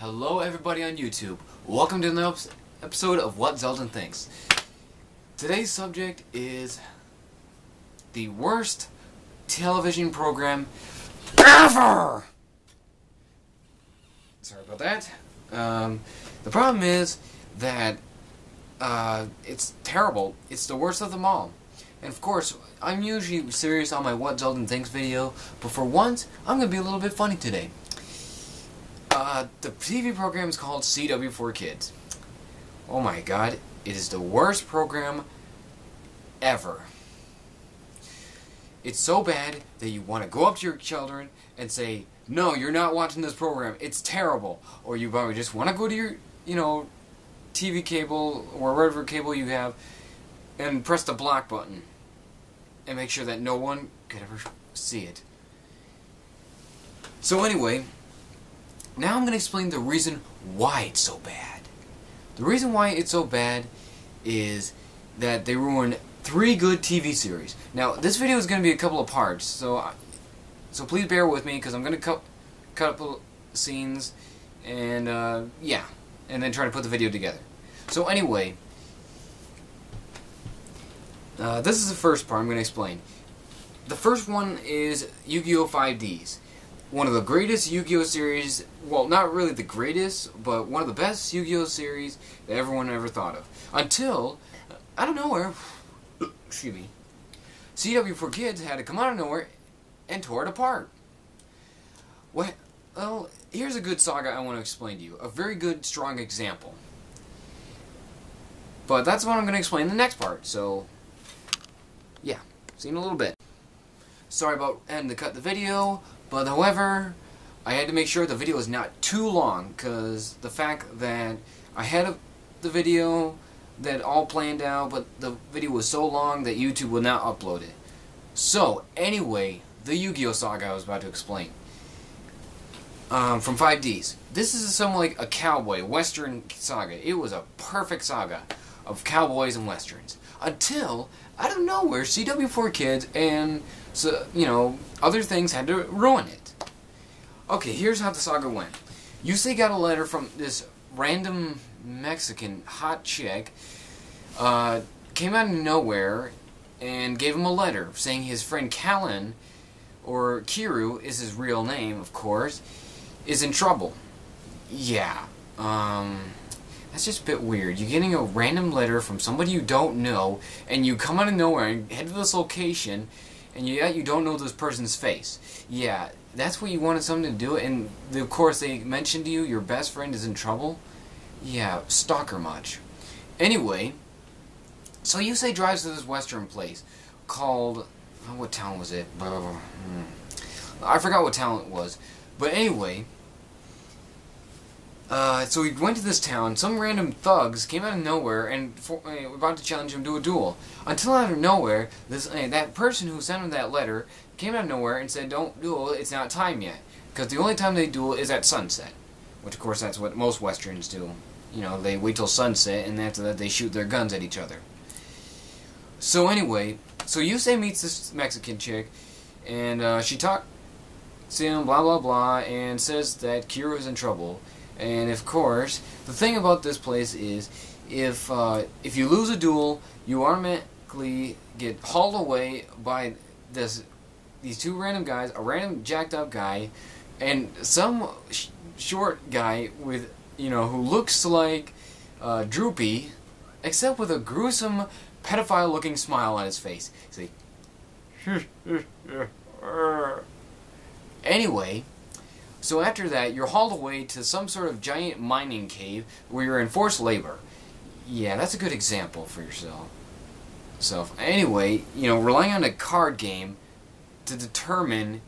Hello everybody on YouTube. Welcome to another episode of What Xaldin Thinks. Today's subject is the worst television program ever! Sorry about that. The problem is that it's terrible. It's the worst of them all. And of course, I'm usually serious on my What Xaldin Thinks video, but for once, I'm going to be a little bit funny today. The TV program is called CW4kids. Oh my god, it is the worst program ever. It's so bad that you want to go up to your children and say, no, you're not watching this program, it's terrible. Or you probably just want to go to your, TV cable or whatever cable you have and press the block button and make sure that no one could ever see it. So anyway, now I'm going to explain the reason why it's so bad. The reason why it's so bad is that they ruined 3 good TV series. Now, this video is going to be a couple of parts, so please bear with me, because I'm going to cut up little scenes, and yeah, and then try to put the video together. So anyway, this is the first part I'm going to explain. The first one is Yu-Gi-Oh! 5Ds. One of the greatest Yu-Gi-Oh! Series, well, not really the greatest, but one of the best Yu-Gi-Oh! Series that everyone ever thought of. Until, out of nowhere, excuse me, CW4kids had to come out of nowhere and tore it apart. Well, here's a good saga I want to explain to you. A very good, strong example. But that's what I'm going to explain in the next part, so, yeah, see you in a little bit. Sorry about having to cut the video, but however, I had to make sure the video is not too long, because the fact that I had the video that all planned out, but the video was so long that YouTube would not upload it. So, anyway, the Yu-Gi-Oh! Saga I was about to explain. From 5Ds. This is somewhat like a cowboy, western saga. It was a perfect saga of cowboys and westerns. Until, out of nowhere, CW4kids and, other things had to ruin it. Okay, here's how the saga went. Yusei got a letter from this random Mexican hot chick, came out of nowhere, and gave him a letter saying his friend Callan, or Kiru is his real name, of course, is in trouble. Yeah, that's just a bit weird. You're getting a random letter from somebody you don't know, and you come out of nowhere and head to this location, and yet you don't know this person's face. Yeah, that's what you wanted someone to do, and of course they mentioned to you your best friend is in trouble? Yeah, stalker much. Anyway, so Yusei drives to this western place called, what town was it? I forgot what town it was. But anyway, so he went to this town, some random thugs came out of nowhere and were about to challenge him to a duel. Until out of nowhere, that person who sent him that letter came out of nowhere and said, don't duel, it's not time yet. Because the only time they duel is at sunset. Which of course that's what most westerns do. They wait till sunset and after that they shoot their guns at each other. So anyway, so Yusei meets this Mexican chick and she talks to him, blah blah blah, and says that Kira is in trouble. And of course, the thing about this place is, if you lose a duel, you automatically get hauled away by these 2 random guys, a random jacked up guy, and some short guy with who looks like Droopy, except with a gruesome pedophile looking smile on his face. He's like, anyway. So after that, you're hauled away to some sort of giant mining cave where you're in forced labor. Yeah, that's a good example for yourself. So anyway, relying on a card game to determine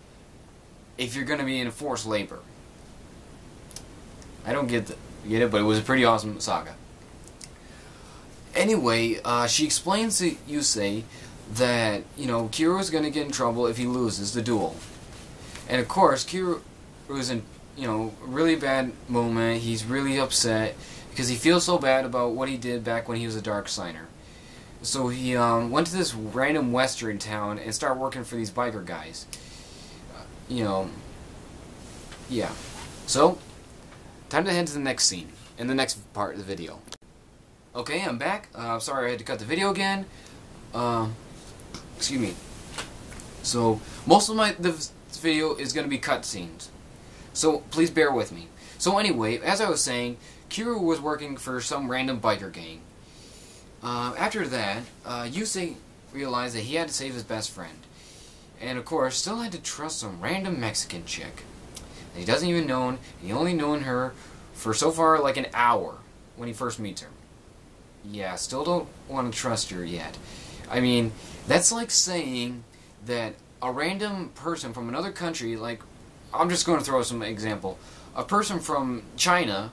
if you're going to be in forced labor. I don't get it, but it was a pretty awesome saga. Anyway, she explains to Yusei that, Kiro is going to get in trouble if he loses the duel. And of course, Kiro was in, a really bad moment. He's really upset because he feels so bad about what he did back when he was a dark signer. So he went to this random western town and started working for these biker guys. Yeah. So, time to head to the next scene, in the next part of the video. Okay, I'm back. Sorry I had to cut the video again. Excuse me. So, most of this video is going to be cutscenes. So, please bear with me. So anyway, as I was saying, Kira was working for some random biker gang. After that, Yusei realized that he had to save his best friend. And of course, still had to trust some random Mexican chick that he doesn't even know, and he only known her for so far like an hour when he first meets her. Yeah, still don't want to trust her yet. I mean, that's like saying that a random person from another country, like, I'm just going to throw some example. A person from China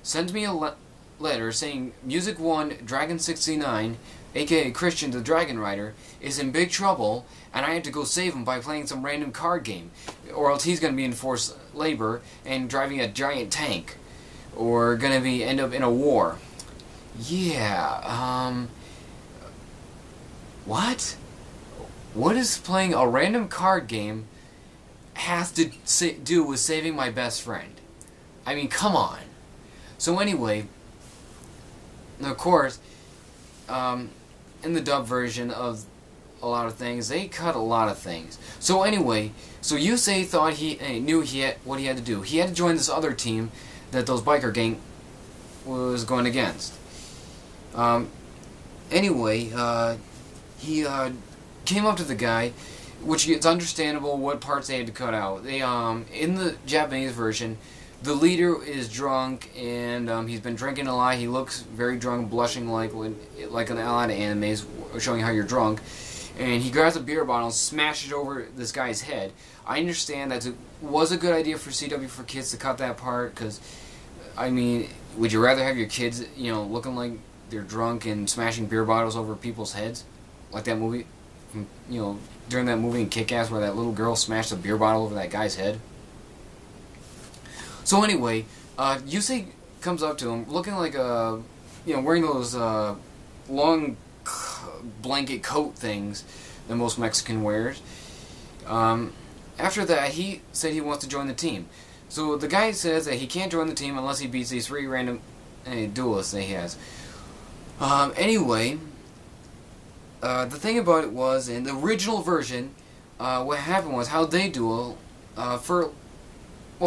sends me a letter saying Music 1 Dragon 69, aka Christian the Dragon Rider, is in big trouble, and I have to go save him by playing some random card game, or else he's going to be in forced labor and driving a giant tank, or going to end up in a war. Yeah, what? What does playing a random card game have to do with saving my best friend? I mean, come on. So anyway, of course, in the dub version of a lot of things, they cut a lot of things. So anyway, so Yusei thought he knew what he had to do. He had to join this other team that those biker gang was going against. Anyway, he came up to the guy, which it's understandable what parts they had to cut out. They in the Japanese version, the leader is drunk and he's been drinking a lot. He looks very drunk, blushing like in a lot of animes showing how you're drunk. And he grabs a beer bottle and smashes over this guy's head. I understand that it was a good idea for CW4kids to cut that part, because, I mean, would you rather have your kids, you know, looking like they're drunk and smashing beer bottles over people's heads? Like that movie, you know, during that movie in Kick-Ass where that little girl smashed a beer bottle over that guy's head? So anyway, Yusei comes up to him looking like a, you know, wearing those long blanket coat things that most Mexican wears. After that, he said he wants to join the team. So the guy says that he can't join the team unless he beats these 3 random duelists that he has. Anyway, the thing about it was, in the original version, what happened was how they duel.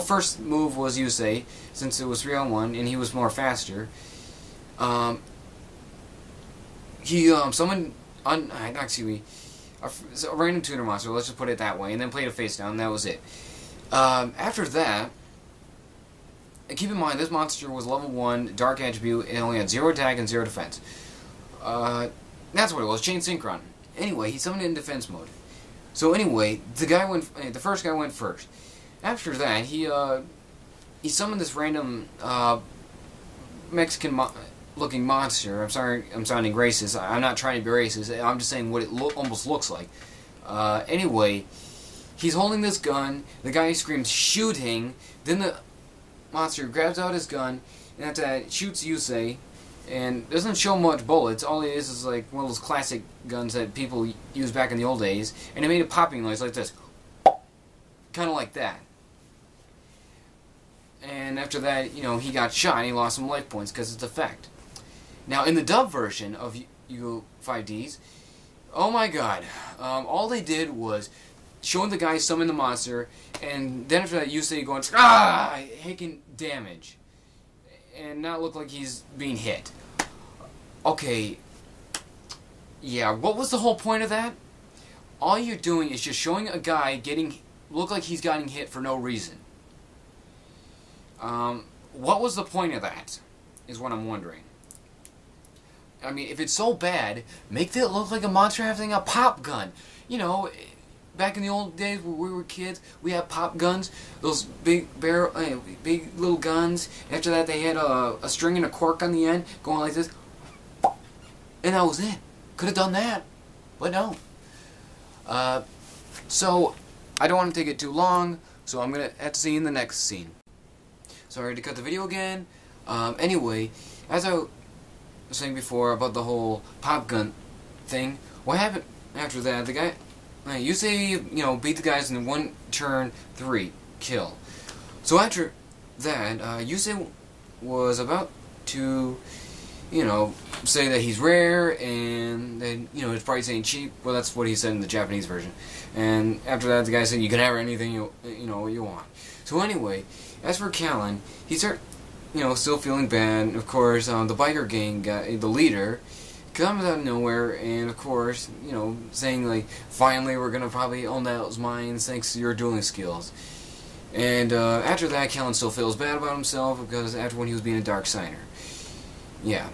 First move was Yusei, since it was 3-on-1 and he was more faster. He summoned a random tuner monster, let's just put it that way, and then played a face down, and that was it. After that, keep in mind, this monster was level 1, dark attribute, and only had 0 attack and 0 defense. That's what it was, chain synchron. Anyway, he summoned it in defense mode. So anyway, the first guy went first. After that, he summoned this random Mexican-looking monster. I'm sorry, I'm sounding racist. I'm not trying to be racist. I'm just saying what it almost looks like. Anyway, he's holding this gun. The guy screams, "Shooting!" Then the monster grabs out his gun, and after that, shoots Yusei, and doesn't show much bullets. All it is like one of those classic guns that people used back in the old days, and it made a popping noise like this. Kind of like that. And after that, you know, he got shot and he lost some life points because it's effect. Now, in the dub version of U5Ds, oh my god, all they did was showing the guy summon the monster, and then after that, Yusei going, taking damage, and not look like he's being hit. Okay, yeah, what was the whole point of that? All you're doing is just showing a guy look like he's getting hit for no reason. What was the point of that, is what I'm wondering. I mean, if it's so bad, make it look like a monster having a pop gun. You know, back in the old days when we were kids, we had pop guns, those big little guns. After that, they had a string and a cork on the end, going like this. And that was it. Could have done that, but no. So, I don't want to take it too long, so I'm going to have to see you in the next scene. Sorry to cut the video again. Anyway, as I was saying before about the whole pop gun thing, what happened after that, the guy, Yusei, you know, beat the guys in 1 turn 3 kill. So after that, Yusei was about to, you know, say that he's rare, and then, you know, his price ain't cheap. Well, that's what he said in the Japanese version. And after that, the guy said, you can have anything you want. So anyway, as for Callan, he started, you know, still feeling bad. Of course, the biker gang guy, the leader, comes out of nowhere, and of course, you know, saying like, finally we're gonna probably own those mines thanks to your dueling skills. And after that, Callan still feels bad about himself because after when he was being a dark signer. Yeah,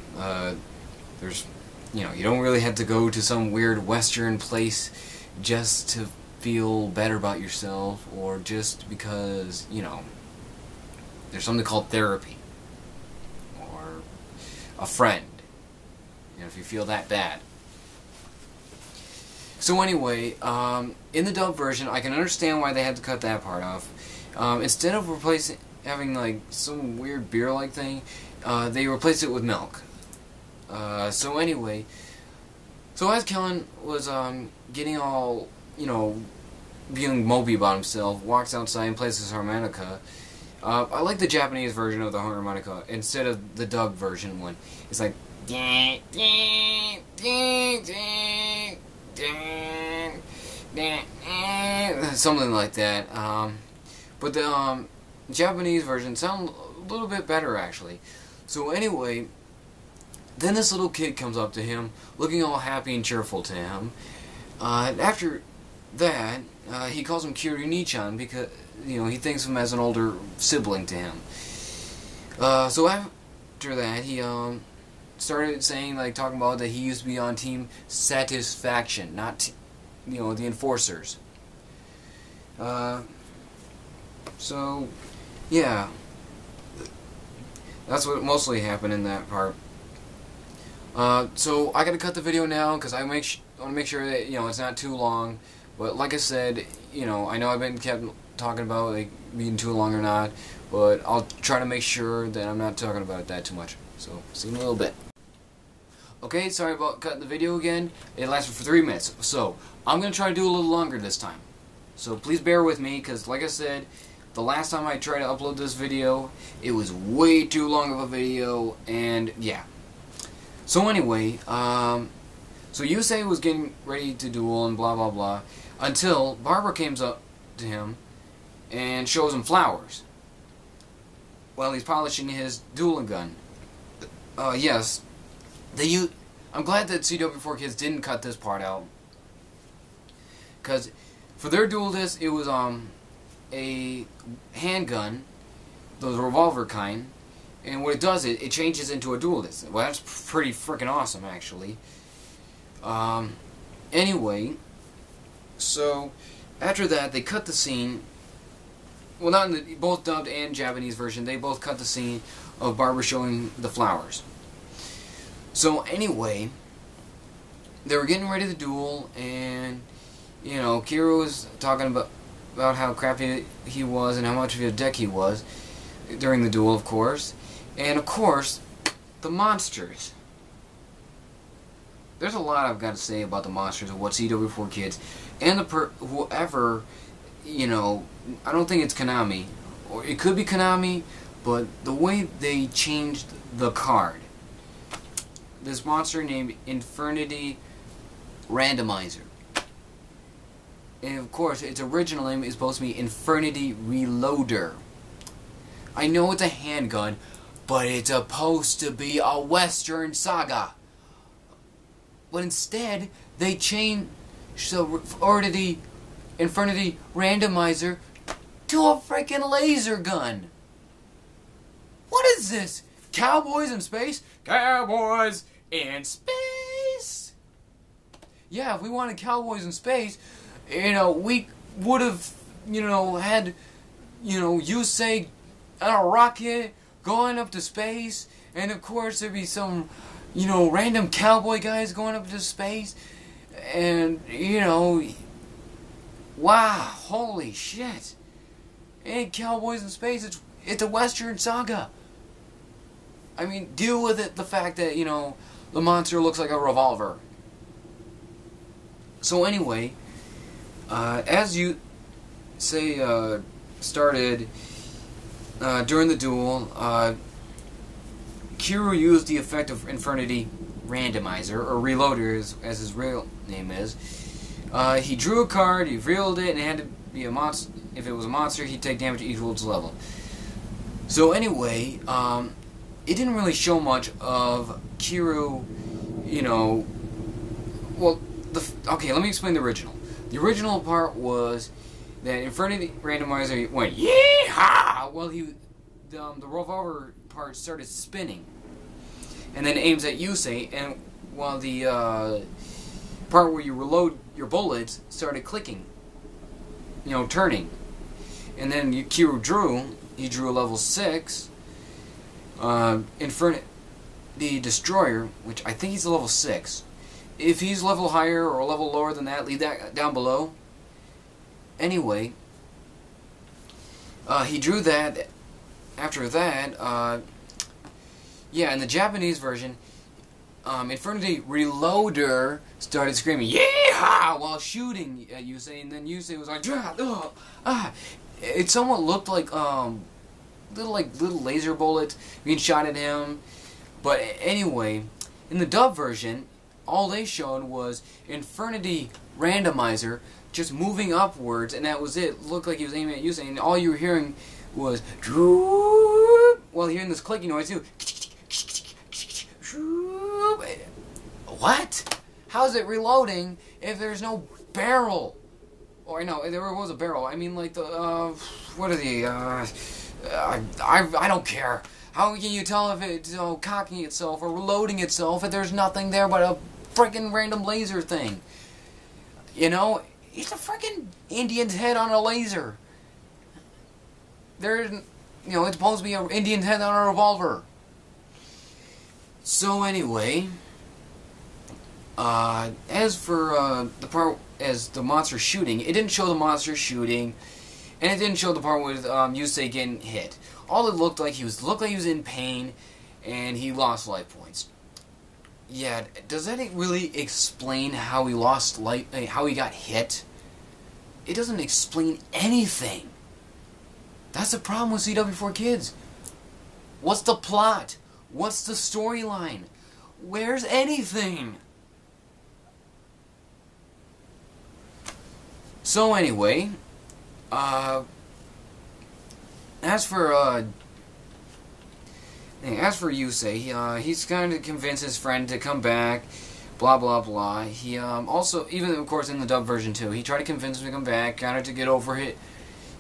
there's, you know, you don't really have to go to some weird Western place just to feel better about yourself, or just because, you know, there's something called therapy, or a friend, you know, if you feel that bad. So anyway, in the dub version, I can understand why they had to cut that part off. Instead of having like some weird beer-like thing, they replaced it with milk. So anyway, so as Callan was getting all, you know, being mopey about himself, walks outside and plays his harmonica. I like the Japanese version of the harmonica instead of the dubbed version one. It's like something like that. But the Japanese version sounds a little bit better actually. So anyway, then this little kid comes up to him, looking all happy and cheerful to him. After that, he calls him Kiryu-ni-chan because, you know, he thinks of him as an older sibling to him. So after that, he started saying, like, talking about that he used to be on Team Satisfaction, not, you know, the Enforcers. So, yeah, that's what mostly happened in that part. So I gotta cut the video now because I want to make sure that, you know, it's not too long. But like I said, you know, I know I've been kept talking about like being too long or not, but I'll try to make sure that I'm not talking about it that too much. So see you in a little bit. Okay, sorry about cutting the video again. It lasted for 3 minutes, so I'm gonna try to do a little longer this time. So please bear with me, because like I said, the last time I tried to upload this video, it was way too long of a video, and yeah. So anyway, so Yusei was getting ready to duel and blah blah blah, until Barbara comes up to him and shows him flowers while he's polishing his dueling gun. Yes, I'm glad that CW4kids didn't cut this part out, because for their duel disc, it was a handgun, those revolver kind, and what it does, it changes into a dual disc. Well, that's pretty freaking awesome, actually. Anyway, so after that, they cut the scene. Well, not in the both dubbed and Japanese version. They both cut the scene of Barbara showing the flowers. So anyway, they were getting ready to duel, and you know, Kira was talking about how crappy he was and how much of a dick he was during the duel, of course. And of course, the monsters. There's a lot I've got to say about the monsters of what CW4kids and whoever, you know, I don't think it's Konami, or it could be Konami, but the way they changed the card. This monster named Infernity Randomizer. And of course, its original name is supposed to be Infernity Reloader. I know it's a handgun, but it's supposed to be a Western saga. But instead, they changed the Infernity Randomizer to a freaking laser gun. What is this? Cowboys in space? Cowboys in space! Yeah, if we wanted cowboys in space, you know, we would have, you know, had, you know, Yusei on a rocket going up to space, and of course there'd be some, you know, random cowboy guys going up to space, and, you know, wow, holy shit. And cowboys in space, it's a Western saga. I mean, deal with it, the fact that, you know, the monster looks like a revolver. So anyway, as you say, started, during the duel, Kiro used the effect of Infernity Randomizer, or Reloader as his real name is. He drew a card, he revealed it, and it had to be a monster. If it was a monster, he'd take damage equal to its level. So anyway, it didn't really show much of Kiro, you know. Well, okay, let me explain the original. The original part was that Infernity Randomizer went yeehaw. Well, the revolver part started spinning, and then aims at Yusei, and while the part where you reload your bullets started clicking, you know, turning, and then Kiro drew. He drew a level 6. The Destroyer, which I think he's a level 6. If he's level higher or a level lower than that, leave that down below. Anyway, he drew that. After that, yeah, in the Japanese version, Infernity Reloader started screaming "Yeehaw!" while shooting at Yusei, and then Yusei was like, It somewhat looked like little laser bullets being shot at him. But anyway, in the dub version, all they showed was Infernity Randomizer just moving upwards, and that was it. It looked like he was aiming at Yusei, and all you were hearing was while hearing this clicking noise too. What? How's it reloading if there's no barrel? Or no, there was a barrel. I mean, like the what are the I don't care. How can you tell if it's cocking itself or reloading itself if there's nothing there but a freaking random laser thing? You know, it's a freaking Indian's head on a laser. There's, it's supposed to be an Indian's head on a revolver. So anyway, as for the part as the monster shooting, it didn't show the monster shooting, and it didn't show the part with Yusei getting hit. All it looked like he was in pain, and he lost life points. Yeah, does that really explain how he lost life? How he got hit? It doesn't explain anything. That's the problem with CW4kids. What's the plot? What's the storyline? Where's anything? So anyway, as for Yusei, he's kind of convinced his friend to come back, blah blah blah. He also, even of course in the dub version too, he tried to convince him to come back, kind of to get over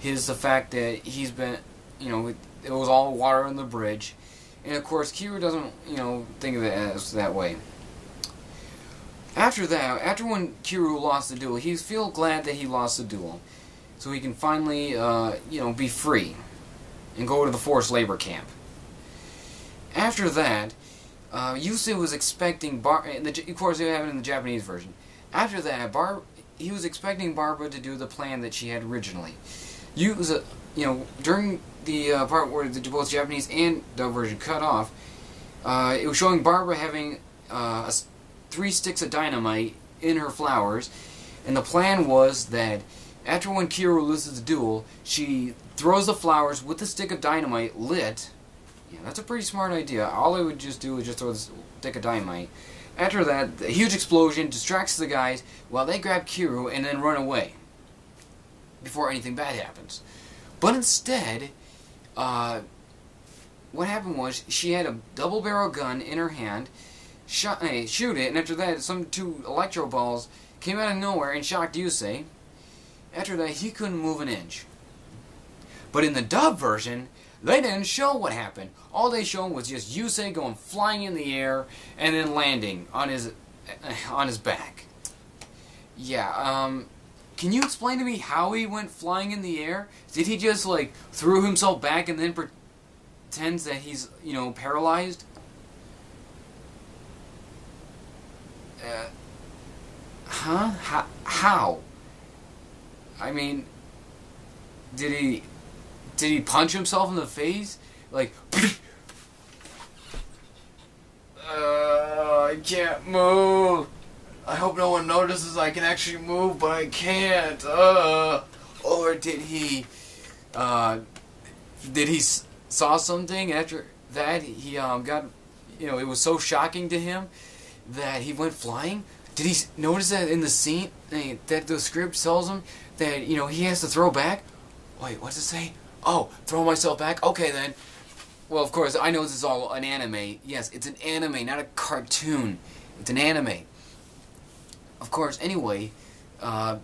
the fact that he's been, it was all water on the bridge, and of course Kiro doesn't, think of it as that way. After that, after when Kiro lost the duel, he feels glad that he lost the duel, so he can finally, be free and go to the forced labor camp. After that, Yusei was expecting of course they have it in the Japanese version. After that, he was expecting Barbara to do the plan that she had originally. During the part where both Japanese and dub version cut off, it was showing Barbara having 3 sticks of dynamite in her flowers, and the plan was that after when Kiro loses the duel, she throws the flowers with the stick of dynamite lit. Yeah, that's a pretty smart idea. All I would just do is just throw the stick of dynamite. After that, a huge explosion distracts the guys while they grab Kiro and then run away before anything bad happens. But instead, what happened was she had a double-barrel gun in her hand, shoot it, and after that, 2 electro balls came out of nowhere and shocked Yusei. After that, he couldn't move an inch. But in the dub version, they didn't show what happened. All they showed was just Yusei going flying in the air and then landing on his back. Yeah, can you explain to me how he went flying in the air? Did he just, throw himself back and then pretends that he's, paralyzed? How? I mean, did he punch himself in the face? I can't move. I hope no one notices I can actually move, but I can't. Or did he did he saw something after that? He got, it was so shocking to him that he went flying. Did he notice that in the scene that the script tells him that he has to throw back? Wait, what does it say? Oh, throw myself back. Okay then. Well, of course, I know this is all an anime. Yes, it's an anime, not a cartoon. It's an anime. Of course. Anyway, I'm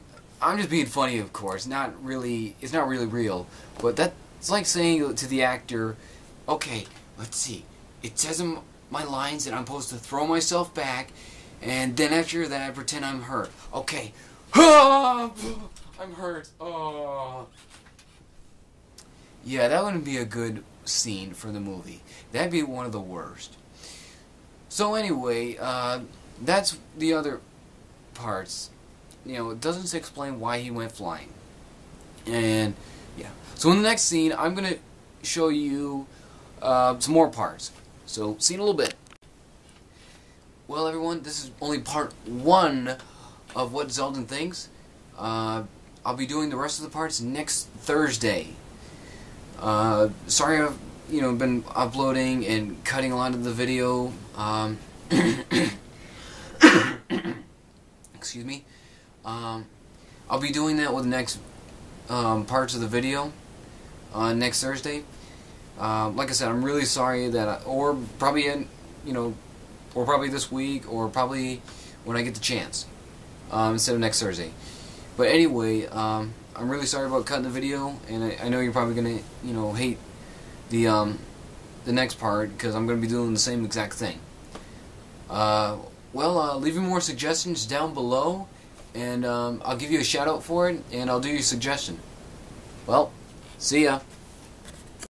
just being funny. Of course, not really. It's not really real. But that's like saying to the actor, "Okay, let's see. It says in my lines that I'm supposed to throw myself back, and then after that, I pretend I'm hurt. Okay, I'm hurt. Oh, yeah, that wouldn't be a good scene for the movie. That'd be one of the worst. So anyway, that's the other parts. It doesn't explain why he went flying. And yeah. So in the next scene, I'm gonna show you some more parts. So see you in a little bit. Well, everyone, this is only part 1 of what Xaldin thinks. I'll be doing the rest of the parts next Thursday. Sorry I've been uploading and cutting a lot of the video. Excuse me. I'll be doing that with the next parts of the video next Thursday. Like I said, I'm really sorry that or probably this week, or probably when I get the chance, instead of next Thursday. But anyway, I'm really sorry about cutting the video, and I know you're probably gonna hate the next part, because I'm gonna be doing the same exact thing. Leave me more suggestions down below, and I'll give you a shout out for it, and I'll do your suggestion. Well, see ya.